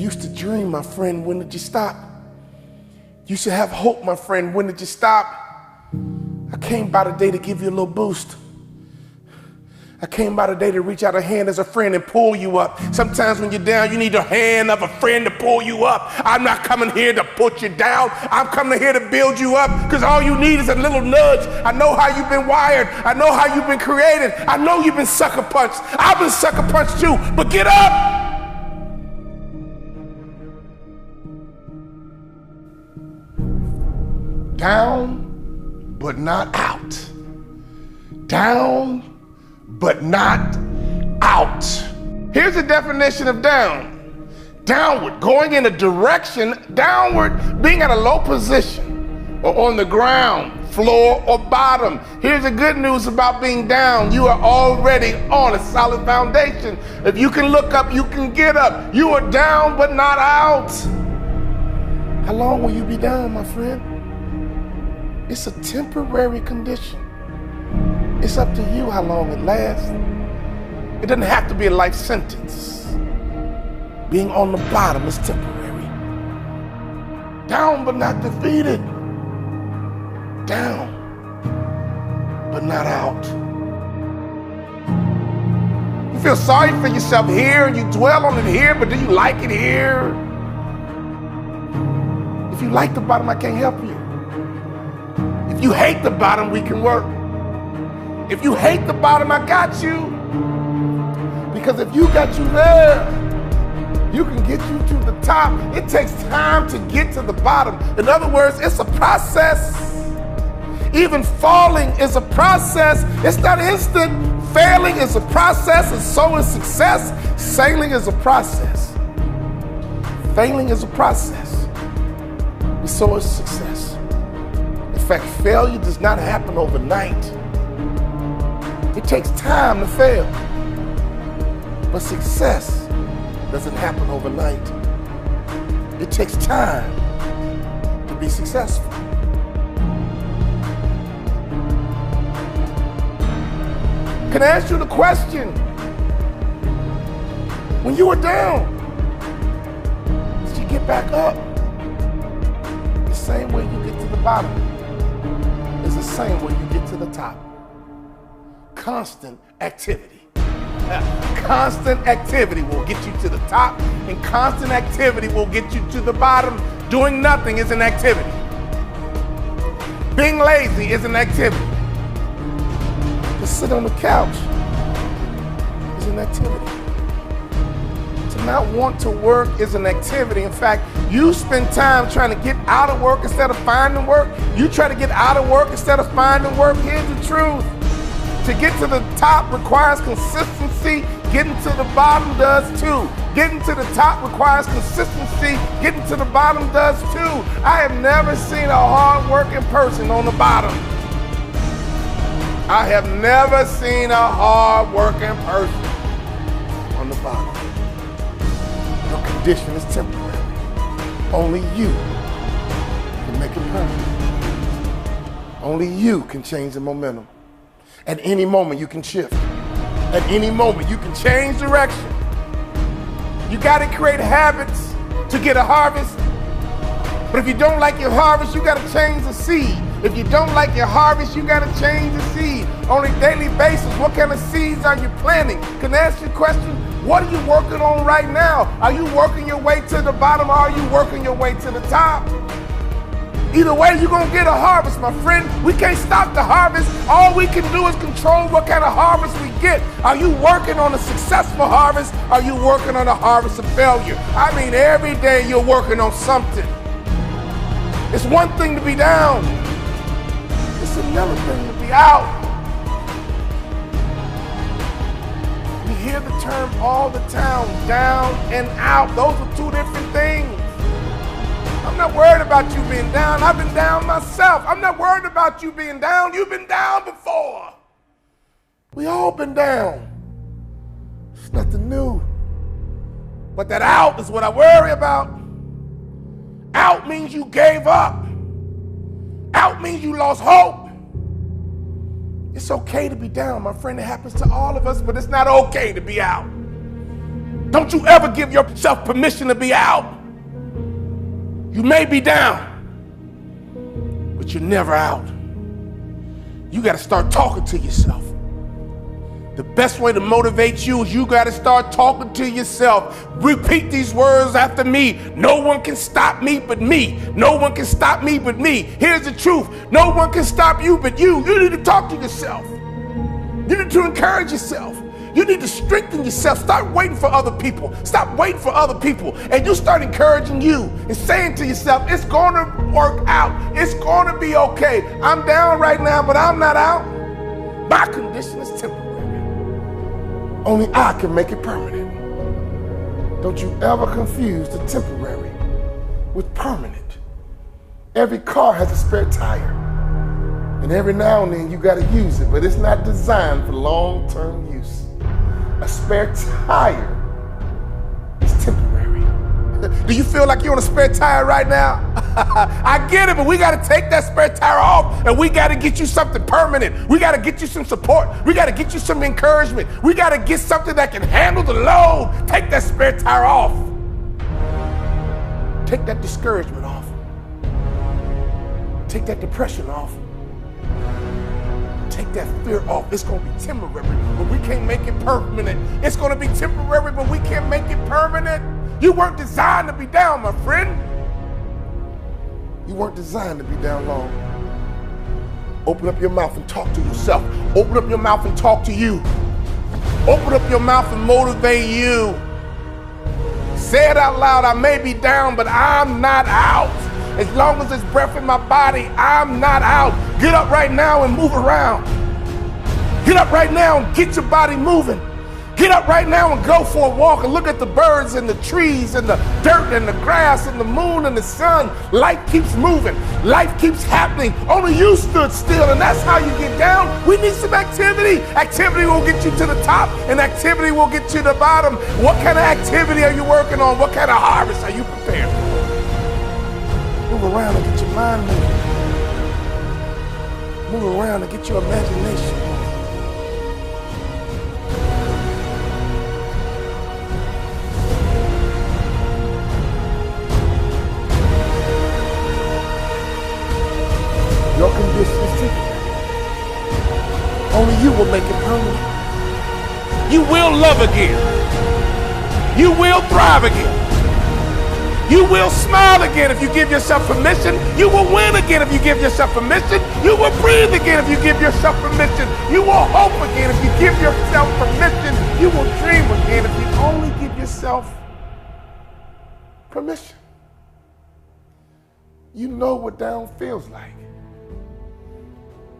used to dream, my friend, when did you stop? You should have hope, my friend, when did you stop? I came by today to give you a little boost. I came by today to reach out a hand as a friend and pull you up. Sometimes when you're down, you need the hand of a friend to pull you up. I'm not coming here to put you down. I'm coming here to build you up, because all you need is a little nudge. I know how you've been wired. I know how you've been created. I know you've been sucker punched. I've been sucker punched too, but get up. Down, but not out. Down, but not out. Here's the definition of down. Downward, going in a direction, downward, being at a low position or on the ground, floor or bottom. Here's the good news about being down. You are already on a solid foundation. If you can look up, you can get up. You are down, but not out. How long will you be down, my friend? It's a temporary condition. It's up to you how long it lasts. It doesn't have to be a life sentence. Being on the bottom is temporary. Down but not defeated. Down but not out. You feel sorry for yourself here and you dwell on it here, but do you like it here? If you like the bottom, I can't help you. If you hate the bottom, we can work. If you hate the bottom, I got you. Because if you got you there, you can get you to the top. It takes time to get to the bottom. In other words, it's a process. Even falling is a process. It's not instant. Failing is a process, and so is success. Sailing is a process. Failing is a process, and so is success. In fact, failure does not happen overnight. It takes time to fail. But success doesn't happen overnight. It takes time to be successful. Can I ask you the question? When you were down, did you get back up? The same way you get to the bottom is the same way you get to the top. Constant activity. Constant activity will get you to the top, and constant activity will get you to the bottom. Doing nothing is an activity. Being lazy is an activity. To sit on the couch is an activity. To not want to work is an activity. In fact, you spend time trying to get out of work instead of finding work. You try to get out of work instead of finding work. Here's the truth. To get to the top requires consistency. Getting to the bottom does too. Getting to the top requires consistency. Getting to the bottom does too. I have never seen a hard-working person on the bottom. I have never seen a hard-working person on the bottom. Your condition is temporary. Only you can make it permanent. Only you can change the momentum. At any moment, you can shift. At any moment, you can change direction. You got to create habits to get a harvest. But if you don't like your harvest, you got to change the seed. If you don't like your harvest, you got to change the seed. On a daily basis, what kind of seeds are you planting? Can I ask you a question? What are you working on right now? Are you working your way to the bottom, or are you working your way to the top? Either way, you're going to get a harvest, my friend. We can't stop the harvest. All we can do is control what kind of harvest we get. Are you working on a successful harvest? Are you working on a harvest of failure? I mean, every day you're working on something. It's one thing to be down. It's another thing to be out. We hear the term all the time, down and out. Those are two different things. I'm not worried about you being down. I've been down myself. I'm not worried about you being down. You've been down before. We all been down. It's nothing new. But that out is what I worry about. Out means you gave up. Out means you lost hope. It's okay to be down, my friend. It happens to all of us, but it's not okay to be out. Don't you ever give yourself permission to be out. You may be down, but you're never out. You got to start talking to yourself. The best way to motivate you is you got to start talking to yourself. Repeat these words after me. No one can stop me but me. No one can stop me but me. Here's the truth. No one can stop you but you. You need to talk to yourself. You need to encourage yourself. You need to strengthen yourself. Stop waiting for other people. Stop waiting for other people. And you start encouraging you and saying to yourself, it's going to work out. It's going to be okay. I'm down right now, but I'm not out. My condition is temporary. Only I can make it permanent. Don't you ever confuse the temporary with permanent. Every car has a spare tire. And every now and then you got to use it, but it's not designed for long-term use. A spare tire is temporary. Do you feel like you're on a spare tire right now? I get it, but we got to take that spare tire off and we got to get you something permanent. We got to get you some support. We got to get you some encouragement. We got to get something that can handle the load. Take that spare tire off. Take that discouragement off. Take that depression off. Take that fear off. It's going to be temporary, but we can't make it permanent. It's going to be temporary, but we can't make it permanent. You weren't designed to be down, my friend. You weren't designed to be down long. Open up your mouth and talk to yourself. Open up your mouth and talk to you. Open up your mouth and motivate you. Say it out loud. I may be down, but I'm not out. As long as there's breath in my body, I'm not out. Get up right now and move around. Get up right now and get your body moving. Get up right now and go for a walk and look at the birds and the trees and the dirt and the grass and the moon and the sun. Life keeps moving. Life keeps happening. Only you stood still, and that's how you get down. We need some activity. Activity will get you to the top, and activity will get you to the bottom. What kind of activity are you working on? What kind of harvest are you prepared for? Move around and get your mind moving. Move around and get your imagination moving. Your condition is temporary. Only you will make it permanent. You will love again. You will thrive again. You will smile again if you give yourself permission. You will win again if you give yourself permission. You will breathe again if you give yourself permission. You will hope again if you give yourself permission. You will dream again if you only give yourself permission. You know what down feels like.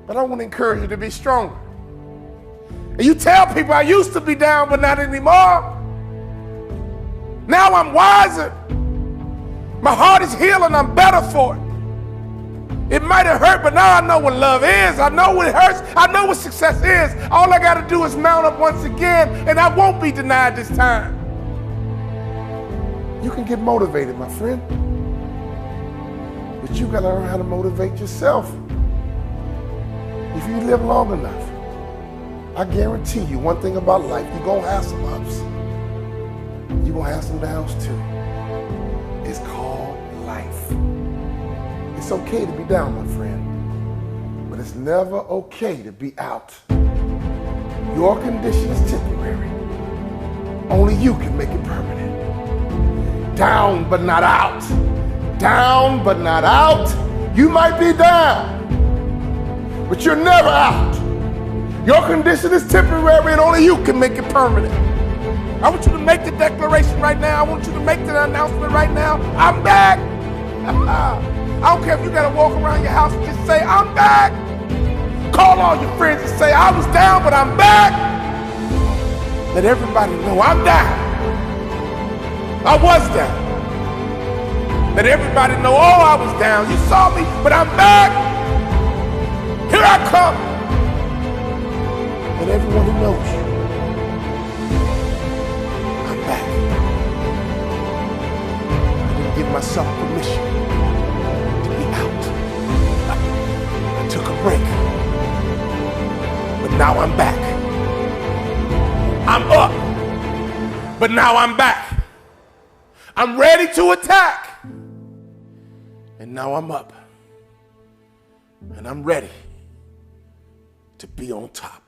But I want to encourage you to be stronger. And you tell people I used to be down, but not anymore. Now I'm wiser. My heart is healing. I'm better for it. It might have hurt, but now I know what love is. I know what hurts. I know what success is. All I got to do is mount up once again, and I won't be denied this time. You can get motivated, my friend. But you got to learn how to motivate yourself. If you live long enough, I guarantee you one thing about life, you're going to have some ups. You're going to have some downs too. It's called life. It's okay to be down, my friend, but it's never okay to be out. Your condition is temporary. Only you can make it permanent. Down, but not out. Down, but not out. You might be down, but you're never out. Your condition is temporary and only you can make it permanent. I want you to make the declaration right now. I want you to make the announcement right now. I'm back. I don't care if you got to walk around your house and just say, I'm back. Call all your friends and say, I was down, but I'm back. Let everybody know I'm down. I was down. Let everybody know, oh, I was down. You saw me, but I'm back. Here I come. And everyone who knows you, I'm back. I didn't give myself permission to be out. I took a break. But now I'm back. I'm up. But now I'm back. I'm ready to attack. And now I'm up. And I'm ready to be on top.